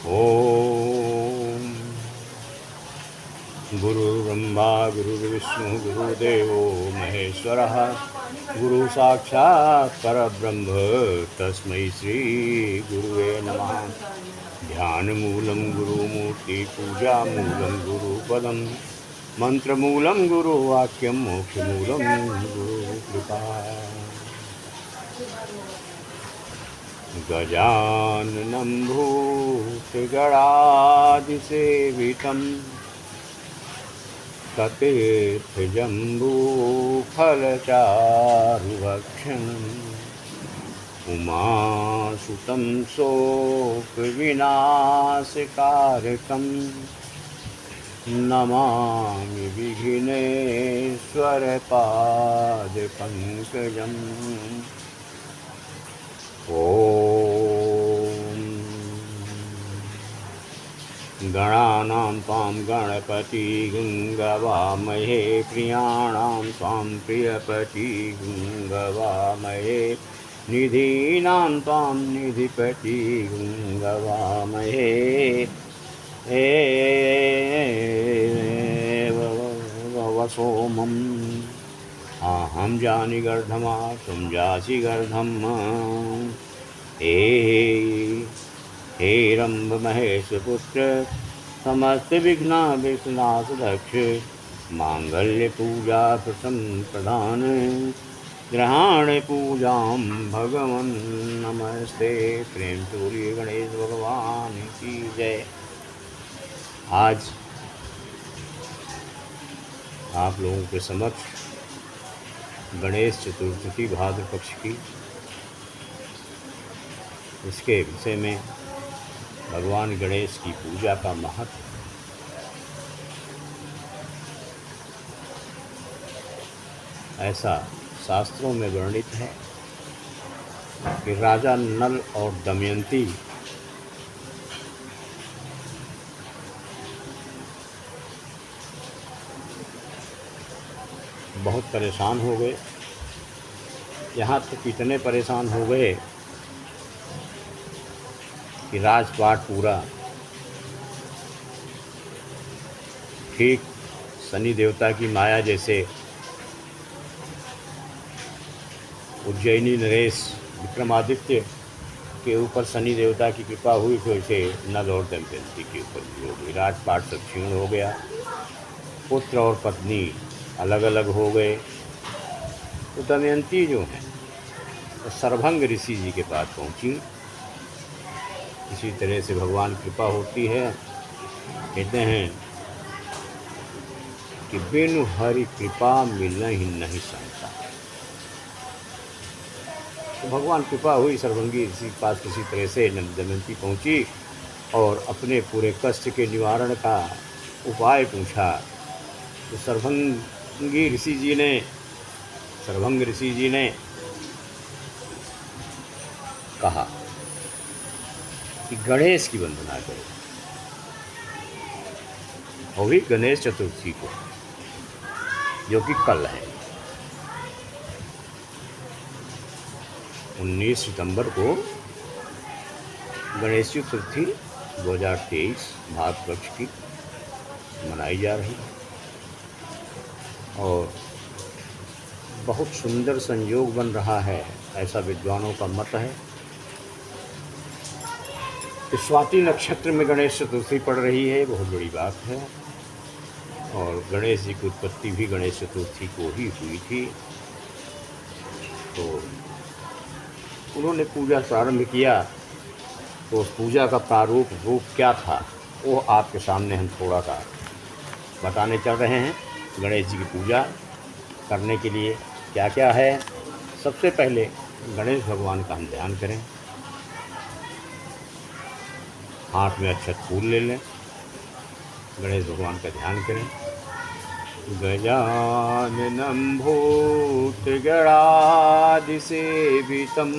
ओम गुरुर्ब्रह्मा गुरुर्विष्णु गुरुदेवो महेश्वरः गुरु साक्षात् परब्रह्म तस्मै श्री गुरुवे नमः। ध्यानमूलं गुरुमूर्ति पूजामूलं गुरुपदं मंत्रमूलं गुरुवाक्यं मोक्षमूलं गुरुकृपा। गजाननं भूतगणादिसेवितं कपित्थजम्बूफलचारुभक्षणम् उमासुतं शोकविनाशकारकं नमामि विघ्नेश्वरपादपङ्कजम्। ॐ गणानां त्वां गणपतिं गवामहे प्रियाणां त्वां प्रियपतिं गवामहे निधीनां त्वां निधिपतिं गवामहे सोमम् अहं जानि गर्धमा तुम जासि गर्धम हे रंभ महेश पुत्र समस्त विघ्ना विघ्नाश दक्ष मांगल्य पूजा प्रथम प्रधान ग्रहण पूजां भगवन् नमस्ते। प्रेम सूर्य गणेश भगवान की जय। आज आप लोगों के समक्ष गणेश चतुर्थी भाद्र पक्ष की इसके विषय में भगवान गणेश की पूजा का महत्व, ऐसा शास्त्रों में वर्णित है कि राजा नल और दमयंती बहुत परेशान हो गए। यहाँ तक इतने परेशान हो गए कि राजपाट पूरा ठीक शनि देवता की माया जैसे उज्जैनी नरेश विक्रमादित्य के ऊपर शनि देवता की कृपा हुई तो ऐसे नल और दमयंती के ऊपर भी हो गई। राजपाट सब क्षीण हो गया, पुत्र और पत्नी अलग अलग हो गए। तो दमयंती जो है तो सर्वभंग ऋषि जी के पास पहुंची। इसी तरह से भगवान कृपा होती है। कहते हैं कि बिनु हरि कृपा मिलना ही नहीं सकता। तो भगवान कृपा हुई, सर्वभंगी ऋषि के पास किसी तरह से दमयंती पहुंची और अपने पूरे कष्ट के निवारण का उपाय पूछा। तो सर्वभंग ऋषि जी ने कहा कि गणेश की वंदना करो, और भी गणेश चतुर्थी को, जो कि कल है 19 सितंबर को गणेश चतुर्थी 2023 भाद्र पक्ष की मनाई जा रही है। और बहुत सुंदर संयोग बन रहा है, ऐसा विद्वानों का मत है। स्वाति नक्षत्र में गणेश चतुर्थी पड़ रही है, बहुत बड़ी बात है। और गणेश जी की उत्पत्ति भी गणेश चतुर्थी को ही हुई थी। तो उन्होंने पूजा प्रारंभ किया, तो उस पूजा का प्रारूप रूप क्या था वो आपके सामने हम थोड़ा सा बताने चल रहे हैं। गणेश जी की पूजा करने के लिए क्या क्या है। सबसे पहले गणेश भगवान का हम ध्यान करें। हाथ में अक्षत फूल ले लें, गणेश भगवान का ध्यान करें। गजाननं भूतगणादिसेवितं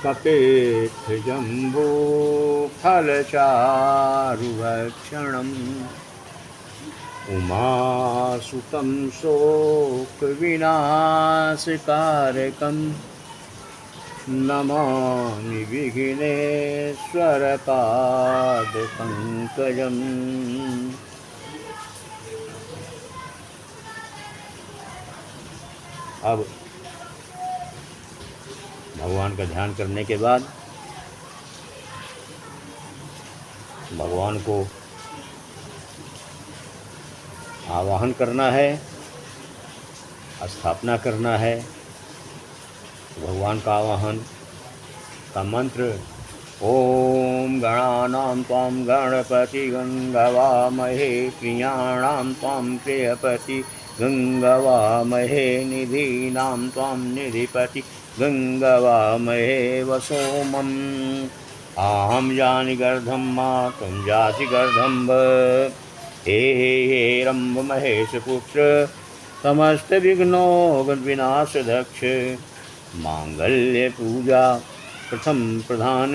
कपित्थजम्बूफलचारुभक्षणम् उमासुतं शोकविनाशकारकं नमामि विघ्नेश्वरपादपङ्कजम्। अब भगवान का ध्यान करने के बाद भगवान को आवाहन करना है, स्थापना करना है। भगवान का आवाहन का मंत्र ओम गणानां त्वां गणपति गंगवामहे प्रियाणां त्वां प्रियपति गंगवामहे निधीनां त्वां निधिपति गंगवामहे वसोमम् आहं जानि गर्धं मातं जासि गर्धं हे रंभ महेश पुत्र समस्त विघ्नो विनाशदक्ष मांगल्य पूजा प्रथम प्रधान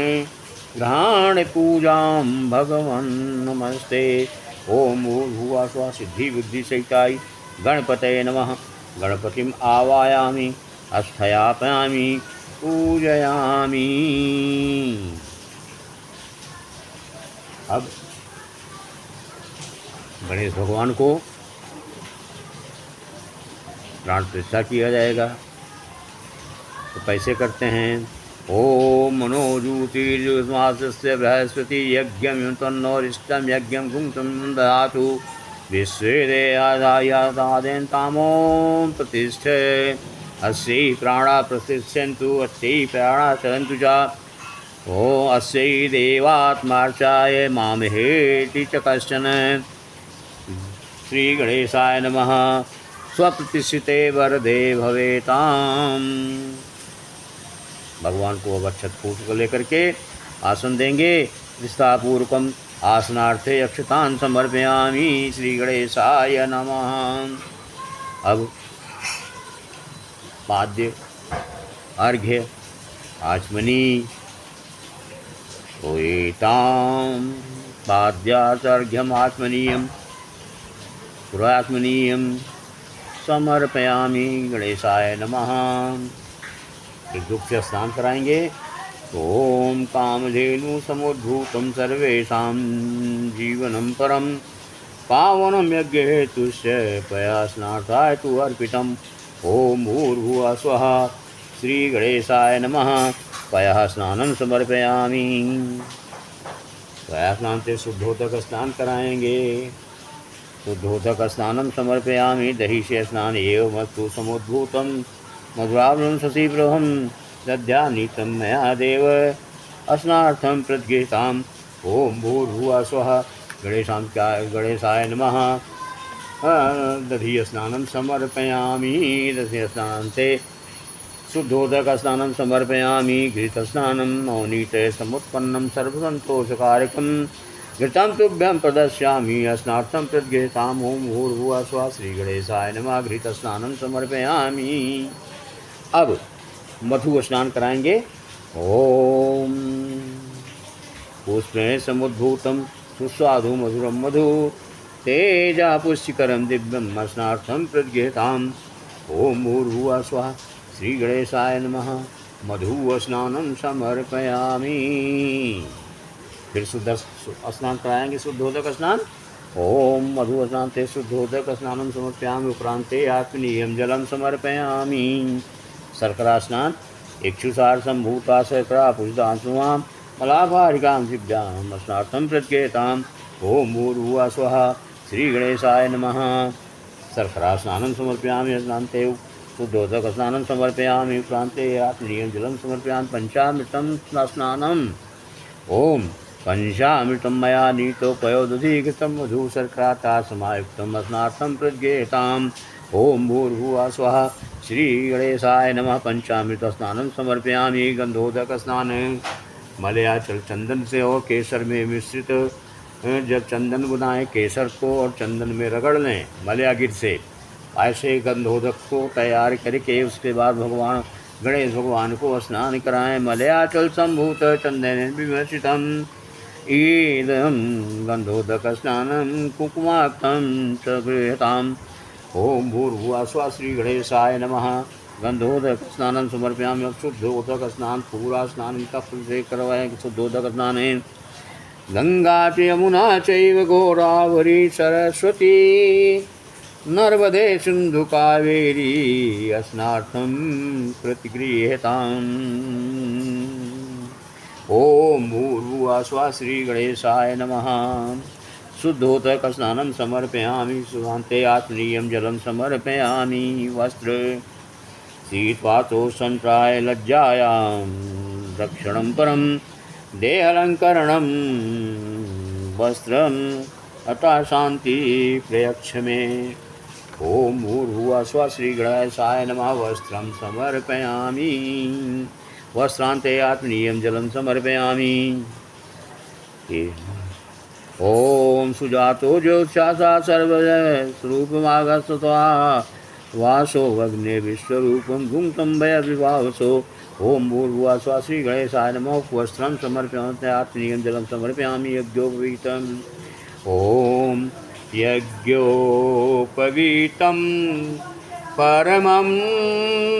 ग्रहण पूजां भगवन् नमस्ते। ओम भूर्भुवः स्वः सिद्धि बुद्धि सहिताय गणपतये नमः। गणपतिम् आवाहयामि स्थापयामि पूजयामि। अब गणेश भगवान को प्राण प्रतिष्ठा किया जाएगा। तो कैसे करते हैं? ओम मनोजूतिर्जुमासस्य बृहस्पति यज्ञं तन्नोरिष्टं यज्ञं कुंकुम ददातु विश्वेदेहादायतादेन तामों प्रतिष्ठे अस्यै प्राणा प्रतिष्ठन्तु अस्यै प्राणा चरन्तु च। ओ अस्यै देवात्मार्चाय मामहेति च कश्चन। श्री गणेशाय नमः। स्वप्रतिष्ठिते वरदे भवेताम। भगवान को अब अक्षत पुष्प को लेकर के आसन देंगे। विस्तापूर्वकम आसनार्थे अक्षतान समर्पयामि। श्री गणेशाय नमः। अब पाद्य अर्घ्य आचमनी ओएताम पाद्याचर्घ्यम आचमनीयम पुरात्मनीयम समर्पयामि गणेशाय नमः। फिर दुख से स्नान कराएंगे। ओम कामधेनु समुद्भूतं सर्वेषां जीवनं परं पावनं यज्ञहेतुश्च पया स्नाताय तु अर्पितम्। ओम भूर्भुवः स्वः श्री गणेशाय नमः। पया स्नानं समर्पयामि। पया स्नान से शुद्धोदक स्नान कराएंगे। शुद्धोदक स्नानं समर्पयामि। दही से स्नान एव मस्तु समुद्भूतं मधुरावलं शशिप्रभं दध्यानीतं मया देव स्नार्थं प्रद्गृहीताम्। ओम भूर्भुवः स्वः गणेशाय नमः। दधी स्नानं समर्पयामि। दधी स्नानं से शुद्धोदक स्नानं समर्पयामि। घृतस्नानं नवनीते समुत्पन्नं सर्वसन्तोषकारकं घृतं तुभ्यं प्रदर्शयामि स्नार्थं प्रद्गृहीताम्। ओम भूर्भुवः स्वः श्री गणेशाय नमः। घृतस्नानं समर्पयामि। अब मधु स्नान कराएंगे। ओम पुष्पेण समुद्भूतं सुस्वादु मधुरं मधु तेजा पुष्टिकरं दिव्यं स्नार्थं प्रद्गृहीताम्। ओम भूर्भुवः स्वः श्री गणेशाय नमः। मधु स्नानं समर्पयामि। फिर शुद्ध स्नान कराएंगे। शुद्धोदक स्नान। ओम मधु स्नान से शुद्धोदक स्नानं समर्पयामि। उपरांते आत्मनीयं जलं समर्पयामि। शर्करा स्नान। इक्षुसार संभूता शर्करा पुष्टांशुमां मलाभारिकां दिव्यां स्नार्थं प्रद्गृहीताम्। ओम भूर्भुवः स्वः श्री गणेशाय नमः। शर्करा स्नानं समर्पयामि। स्नान्ते शुद्धोदक स्नानं समर्पयामि। प्रान्ते आत्मनीयं जलं समर्पयामि। पंचामृतं स्नानम्। ओम पंचामृतं मया नीतोपयोदधिघृतं मधु शर्करा समायुक्तं स्नार्थं प्रद्गृहीताम्। ओम भूर्भुवः स्वः श्री गणेशाय नमः। पंचामृत स्नानं समर्पयामि। गंधोदक स्नान। मलयाचल चंदन से और केसर में मिश्रित जब चंदन बनाएं केसर को और चंदन में रगड़ लें मलयागिर से। ऐसे गंधोदक को तैयार करके उसके बाद गणेश भगवान को स्नान कराएं। मलयाचल संभूत चंदन विमर्शितम् ईदं गंधोदक स्नानं कुकुमाक्तं च गृह्यताम्। ओम भूर्भुवः स्वः श्री गणेशाय नमः। गंधोदक स्नानं समर्पयामि। अब शुद्धोदक स्नान, पूरा स्नान इनका फल से करवाएं। शुद्धोदक स्नान है गंगा च यमुना चैव गोदावरी सरस्वती नर्मदे सिंधु कावेरी स्नार्थं प्रतिगृह्यताम्। ओम भूर्भुवः स्वः श्री गणेशाय नमः। शुद्धोदक स्नानं समर्पयामि। सुभान्ते आत्मीयं जलं समर्पयामि। वस्त्र शीतवातोषं प्राय लज्जायां रक्षणं परं देहालंकरणं वस्त्रम् अतः शांति प्रयच्छ मे। ओम भूर्भुवः स्वः श्री गणेशाय नमः। वस्त्रं समर्पयामि। वस्त्रान्ते आत्मीयं जलं समर्पयामि। ओम सुजातो ज्योत्स्यासा सर्वस्वरूपमागतस्त्वा वासो अग्ने विश्वरूपं गुंतं भय विभावसो। ओम भूर्भुवः स्वः श्री गणेशाय नमः। वस्त्रं समर्पयामि। आत्मीयं जलं समर्पयामि। यज्ञोपवीतम्। ओम यज्ञोपवीतं परमं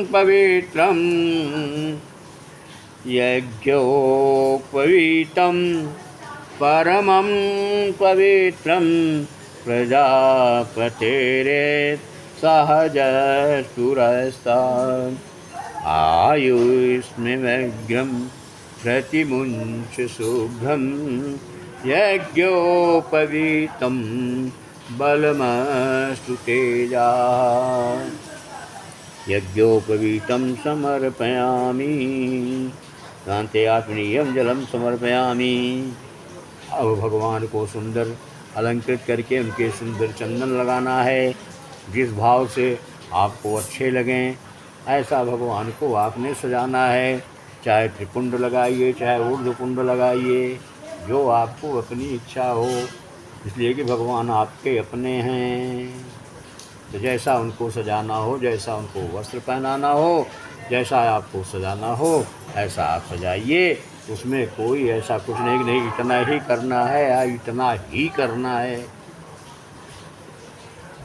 पवित्रं यज्ञोपवीतं परमं पवित्रं प्रजापतेरेत् सहजस्तुरस्तात् आयुष्मव्यग्रं प्रतिमुञ्च शुभ्रं यज्ञोपवीतं बलमस्तु तेजा। यज्ञोपवीतं समर्पयामि। शान्ते आत्मनीयं जलं समर्पयामि। अब भगवान को सुंदर अलंकृत करके उनके सुंदर चंदन लगाना है। जिस भाव से आपको अच्छे लगें ऐसा भगवान को आपने सजाना है। चाहे त्रिपुंड लगाइए, चाहे ऊर्ध्वपुंड लगाइए, जो आपको अपनी इच्छा हो, इसलिए कि भगवान आपके अपने हैं। तो जैसा उनको सजाना हो, जैसा उनको वस्त्र पहनाना हो, जैसा आपको सजाना हो ऐसा आप सजाइए। उसमें कोई ऐसा कुछ नहीं नहीं इतना ही करना है या इतना ही करना है।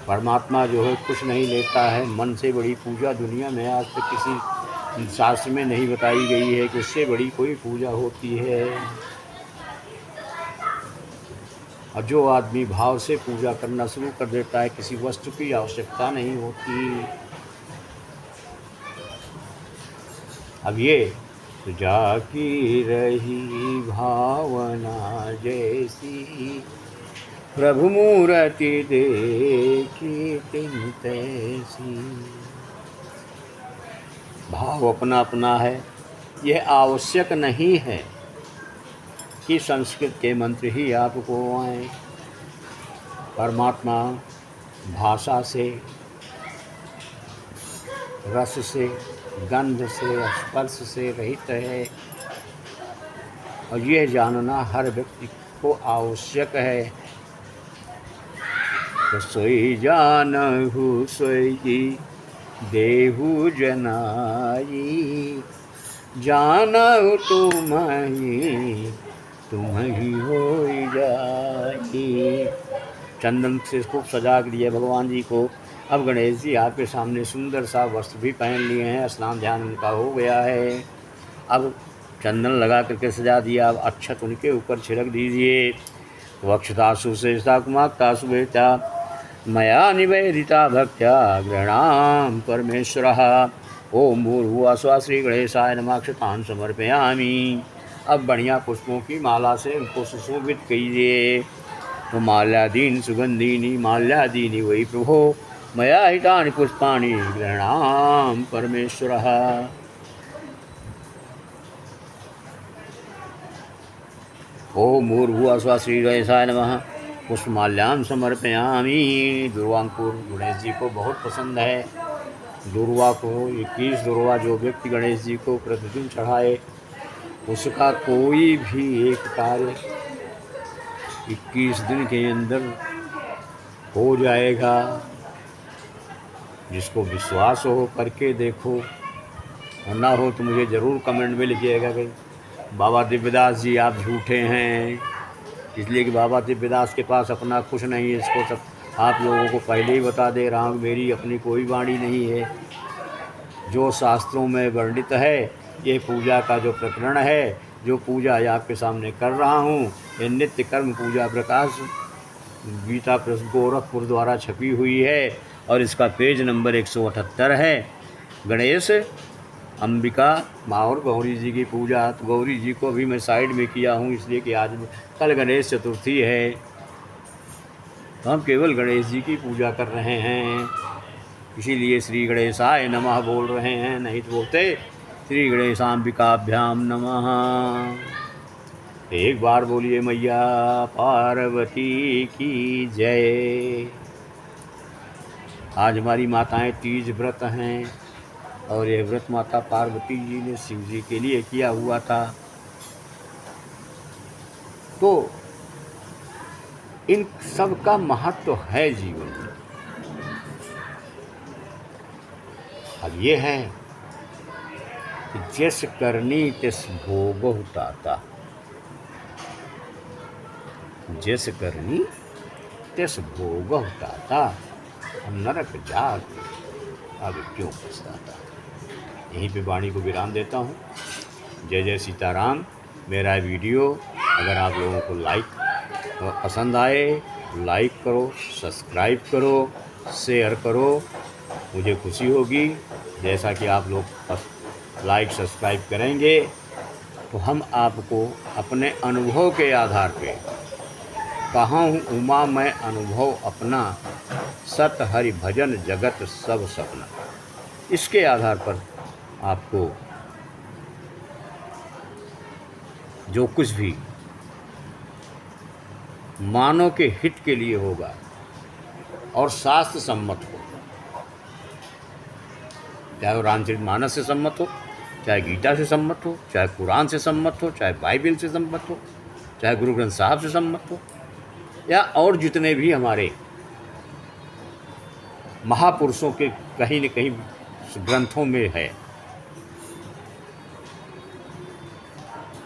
परमात्मा जो है कुछ नहीं लेता है। मन से बड़ी पूजा दुनिया में आज तक किसी शास्त्र में नहीं बताई गई है कि उससे बड़ी कोई पूजा होती है। और जो आदमी भाव से पूजा करना शुरू कर देता है, किसी वस्तु की आवश्यकता नहीं होती। अब ये जाकी रही भावना जैसी, प्रभु मूर्ति देखी तिन तैसी। भाव अपना अपना है। यह आवश्यक नहीं है कि संस्कृत के मंत्र ही आपको आए। परमात्मा भाषा से, रस से, गंध से, स्पर्श से रहित है और यह जानना हर व्यक्ति को आवश्यक है। तो सोई जानहु सोई देहु जनाई, जानहु तुम ही हो जाई। चंदन से खूब सजा दिया भगवान जी को। अब गणेश जी आपके सामने सुंदर सा वस्त्र भी पहन लिए हैं। स्नान ध्यान उनका हो गया है। अब चंदन लगा करके सजा दिया। अब अक्षत उनके ऊपर छिड़क दीजिए। वक्षतासु शेषा कुमाक्तासु बेता मया निवेदिता भक्त्या गृह्णाम परमेश्वरः। ओम भूर्भुवः स्वः श्री गणेशाय नमः। अक्षतान् समर्पयामि। अब बढ़िया पुष्पों की माला से उनको सुशोभित कीजिए। तो माल्यादीनि सुगंधीनि माल्यादीनि वै प्रभो मया हितानि पुष्पाणि गृह्णाम परमेश्वरः। ओम भूर्भुवः स्वः श्री गणेशाय नमः। पुष्पमाल्यां समर्पयामि। दुर्वांकुर गणेश जी को बहुत पसंद है। दुर्वा को 21 दुर्वा जो व्यक्ति गणेश जी को प्रतिदिन चढ़ाए उसका कोई भी एक कार्य 21 दिन के अंदर हो जाएगा। जिसको विश्वास हो करके देखो, और ना हो तो मुझे ज़रूर कमेंट में लिखिएगा कि बाबा दिव्यदास जी आप झूठे हैं। इसलिए कि बाबा दिव्यदास के पास अपना कुछ नहीं है। इसको सब आप लोगों को पहले ही बता दे रहा हूँ, मेरी अपनी कोई वाणी नहीं है। जो शास्त्रों में वर्णित है, ये पूजा का जो प्रकरण है, जो पूजा आपके सामने कर रहा हूँ, ये नित्य कर्म पूजा प्रकाश गीता प्रेस गोरखपुर द्वारा छपी हुई है और इसका पेज नंबर 178 है। गणेश, अंबिका माँ और गौरी जी की पूजा। तो गौरी जी को भी मैं साइड में किया हूँ इसलिए कि आज कल गणेश चतुर्थी है, तो हम केवल गणेश जी की पूजा कर रहे हैं, इसीलिए श्री गणेशाय नमः बोल रहे हैं, नहीं तो बोलते श्री गणेशाम्बिकाभ्याम नमः। एक बार बोलिए मैया पार्वती की जय। आज हमारी माताएं तीज व्रत हैं और यह व्रत माता पार्वती जी ने शिव जी के लिए किया हुआ था। तो इन सब का महत्व है जीवन में। अब ये है कि जैस करनी तिस भोगहु ताता, जैस करनी तिस भोगहु ताता, नरक जात अब क्यों पछताता। यहीं पे वाणी को विराम देता हूँ। जय जय सीताराम। मेरा वीडियो अगर आप लोगों को पसंद आए तो लाइक करो, सब्सक्राइब करो, शेयर करो, मुझे खुशी होगी। जैसा कि आप लोग लाइक सब्सक्राइब करेंगे तो हम आपको अपने अनुभव के आधार पे, कहाँ हूँ उमा मैं अनुभव अपना, सत हरि भजन जगत सब सपना, इसके आधार पर आपको जो कुछ भी मानव के हित के लिए होगा और शास्त्र सम्मत हो, चाहे वो रामचरितमानस से सम्मत हो, चाहे गीता से सम्मत हो, चाहे कुरान से सम्मत हो, चाहे बाइबल से सम्मत हो, चाहे गुरु ग्रंथ साहब से सम्मत हो, या और जितने भी हमारे महापुरुषों के कहीं न कहीं ग्रंथों में है।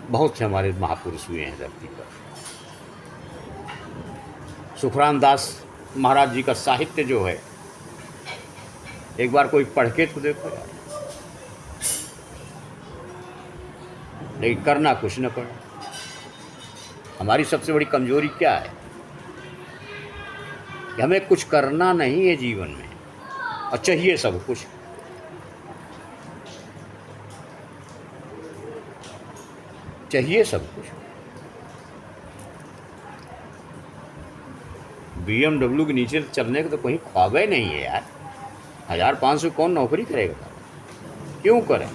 बहुत से हमारे महापुरुष हुए हैं धरती पर। सुखराम दास महाराज जी का साहित्य जो है, एक बार कोई पढ़ के तो देखो यार, लेकिन करना कुछ न पड़े। हमारी सबसे बड़ी कमजोरी क्या है कि हमें कुछ करना नहीं है जीवन में और चाहिए सब कुछ। चाहिए सब कुछ। BMW के नीचे चलने का तो कोई ख्वाब ही नहीं है यार। 1500 कौन नौकरी करेगा? क्यों करें?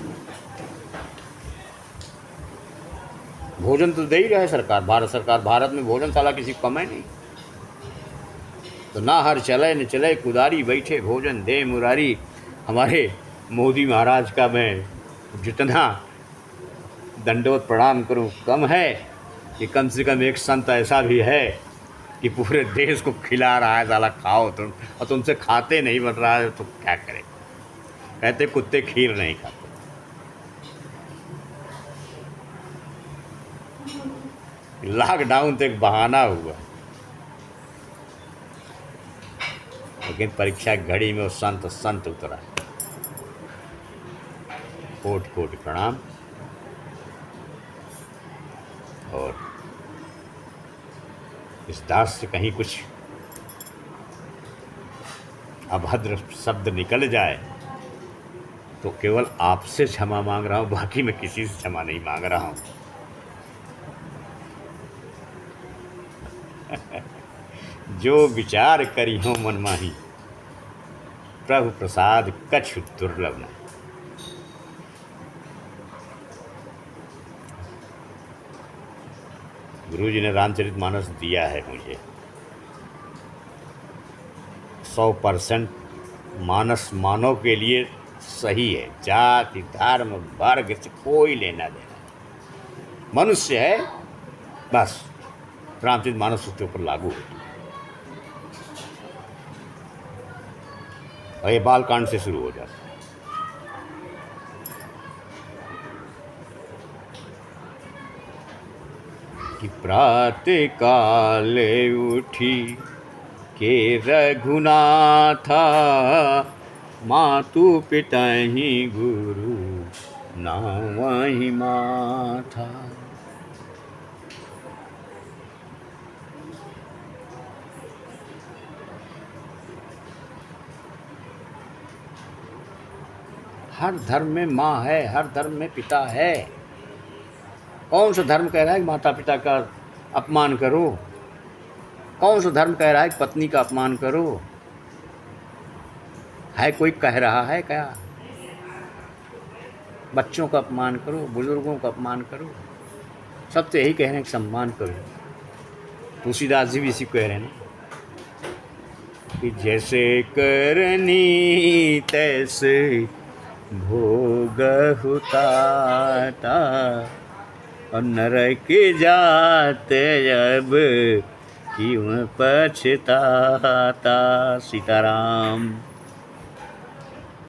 भोजन तो दे ही रहा है सरकार, भारत सरकार। भारत में भोजनशाला किसी को कम है नहीं। तो ना हर चले न चले कुदारी, बैठे भोजन दे मुरारी। हमारे मोदी महाराज का मैं जितना दंडवत प्रणाम करूं कम है कि कम से कम एक संत ऐसा भी है कि पूरे देश को खिला रहा है, साला खाओ तुम, और तुमसे खाते नहीं बन रहा है तो क्या करें। कहते कुत्ते खीर नहीं खाते। लॉकडाउन तो एक बहाना हुआ, लेकिन परीक्षा घड़ी में वो संत उतरा। कोटि कोटि प्रणाम। और इस दास से कहीं कुछ अभद्र शब्द निकल जाए तो केवल आपसे क्षमा मांग रहा हूँ, बाकी मैं किसी से क्षमा नहीं मांग रहा हूँ। जो विचार करी हो मन माही, प्रभु प्रसाद कछु दुर्लभ नहीं। गुरु जी ने रामचरितमानस दिया है मुझे। 100% मानस मानव के लिए सही है। जाति धर्म वर्ग से कोई लेना देना नहीं। मनुष्य है बस, रामचरितमानस उसके ऊपर लागू है। और ये बालकांड से शुरू हो जाता है। कि प्रातः काले उठी के रघुनाथा, मातु पिता ही गुरु नावहि माथा। हर धर्म में माँ है, हर धर्म में पिता है। कौन सा धर्म कह रहा है कि माता पिता का अपमान करो? कौन सा धर्म कह रहा है कि पत्नी का अपमान करो? है कोई कह रहा है क्या? बच्चों का अपमान करो, बुजुर्गों का अपमान करो, सब तो यही कह रहे हैं कि सम्मान करो। तुलसीदास जी भी इसी कह रहे हैं ना कि जैसे करनी तैसे भोग हुताता, और नरक जाते अब क्यों पछताता। सीताराम।